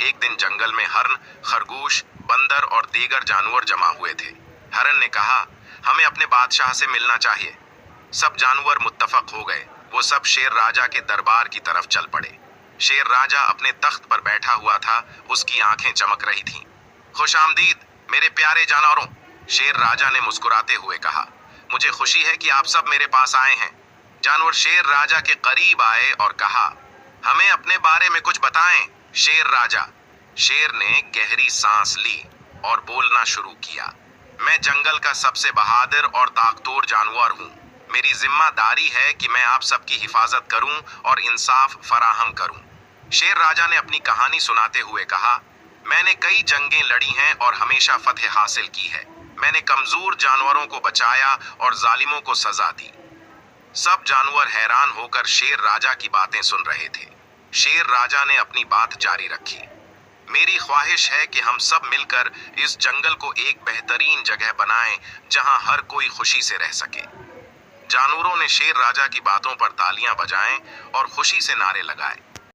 एक दिन जंगल में हरन, खरगोश, बंदर और दीगर जानवर जमा हुए थे। हरन ने कहा, हमें अपने बादशाह से मिलना चाहिए। सब जानवर मुत्तफक हो गए। वो सब शेर राजा के दरबार की तरफ चल पड़े। शेर राजा अपने तख्त पर बैठा हुआ था, उसकी आंखें चमक रही थीं। खुश आमदीद मेरे प्यारे जानवरों, शेर राजा ने मुस्कुराते हुए कहा। मुझे खुशी है कि आप सब मेरे पास आए हैं। जानवर शेर राजा के करीब आए और कहा, हमें अपने बारे में कुछ बताएं शेर राजा। शेर ने गहरी सांस ली और बोलना शुरू किया। मैं जंगल का सबसे बहादुर और ताकतवर जानवर हूँ। मेरी जिम्मेदारी है कि मैं आप सबकी हिफाजत करूं और इंसाफ फराहम करूं। शेर राजा ने अपनी कहानी सुनाते हुए कहा, मैंने कई जंगें लड़ी हैं और हमेशा फतह हासिल की है। मैंने कमजोर जानवरों को बचाया और जालिमों को सजा दी। सब जानवर हैरान होकर शेर राजा की बातें सुन रहे थे। शेर राजा ने अपनी बात जारी रखी। मेरी ख्वाहिश है कि हम सब मिलकर इस जंगल को एक बेहतरीन जगह बनाएं जहां हर कोई खुशी से रह सके। जानवरों ने शेर राजा की बातों पर तालियां बजाएं और खुशी से नारे लगाए।